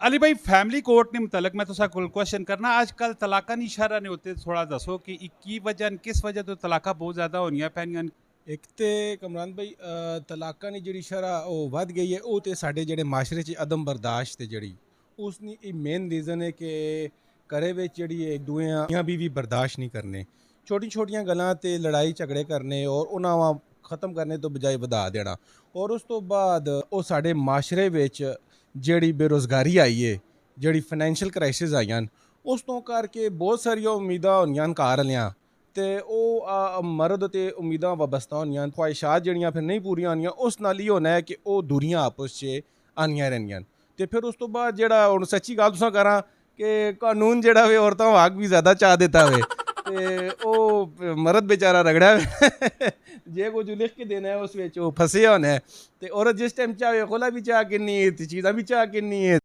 अली भाई family court ने मुतलक मैं तुसा कोल क्वेश्चन करना आजकल तलाका नहीं इशारा नहीं होते थोड़ा दसो कि की वजह किस वजह तो तलाका बहुत ज़्यादा होनियां पैनियां ਇੱਕ ਤੇ ਕਮਰਾਨ ਭਾਈ ਤਲਾਕਾਂ ਦੀ ਜਿਹੜੀ ਸ਼ਰ੍ਹਾ ਉਹ ਵੱਧ ਗਈ ਹੈ ਉਹ ਤੇ ਸਾਡੇ ਜਿਹੜੇ ਮਾਸ਼ਰੇ 'ਚ ਅਦਮ ਬਰਦਾਸ਼ਤ ਤੇ ਜਿਹੜੀ ਉਸ ਦੀ ਇਹ ਮੇਨ ਰੀਜ਼ਨ ਹੈ ਕਿ ਘਰੇ ਵਿੱਚ ਜਿਹੜੀ ਇੱਕ ਦੂਆਂ ਵੀ ਬਰਦਾਸ਼ਤ ਨਹੀਂ ਕਰਨੇ ਛੋਟੀ ਛੋਟੀਆਂ ਗੱਲਾਂ ਤੇ ਲੜਾਈ ਝਗੜੇ ਕਰਨੇ ਔਰ ਉਹਨਾਂ ਨੂੰ ਖਤਮ ਕਰਨੇ ਤੋਂ ਬਜਾਏ ਵਧਾ ਦੇਣਾ ਔਰ ਉਸ ਤੋਂ ਬਾਅਦ ਉਹ ਸਾਡੇ ਮਾਸ਼ਰੇ ਵਿੱਚ ਜਿਹੜੀ ਬੇਰੁਜ਼ਗਾਰੀ ਆਈ ਹੈ ਜਿਹੜੀ ਫਾਈਨੈਂਸ਼ੀਅਲ ਕ੍ਰਾਈਸਿਸ ਆਈਆਂ ਉਸ ਤੋਂ ਕਰਕੇ ਬਹੁਤ ਸਾਰੀਆਂ ਉਮੀਦਾਂ ਹੋਈਆਂ ਘਰ ਵਾਲਿਆਂ ਤੇ ਉਹ ਮਰਦ ਤੇ ਉਮੀਦਾਂ ਵਾਬਸਤਾ ਹੋਈਆਂ ਖਵਾਇਸ਼ਾਤ ਜਿਹੜੀਆਂ ਫਿਰ ਨਹੀਂ ਪੂਰੀਆਂ ਹੋਣੀਆਂ ਉਸ ਨਾਲ ਹੀ ਹੋਣਾ ਹੈ ਕਿ ਉਹ ਦੂਰੀਆਂ ਆਪਸ 'ਚ ਆਉਣੀਆਂ ਰਹਿੰਦੀਆਂ ਤੇ ਫਿਰ ਉਸ ਤੋਂ ਬਾਅਦ ਜਿਹੜਾ ਹੁਣ ਸੱਚੀ ਗੱਲ ਤੁਸਾਂ ਕਰਾਂ ਕਿ ਕਾਨੂੰਨ ਜਿਹੜਾ ਵੇ ਔਰਤਾਂ ਨੂੰ ਹੱਕ ਵੀ ਜ਼ਿਆਦਾ ਚਾਹ ਦਿੱਤਾ ਵੇ ਤੇ ਉਹ ਮਰਦ बेचारा ਰਗੜਿਆ ਜੇ ਕੁਝ ਲਿਖ ਕੇ ਦੇਣਾ ਉਸ ਵਿੱਚ ਉਹ ਫਸਿਆ ਹੋਣਾ ਤੇ ਔਰਤ ਜਿਸ ਟਾਈਮ ਚਾਹੇ ਖੁਲਾ ਵੀ ਚਾਹ ਕਿੰਨੀ ਹੈ ਤੇ ਚੀਜ਼ਾਂ ਵੀ ਚਾਹ ਕਿੰਨੀ ਹੈ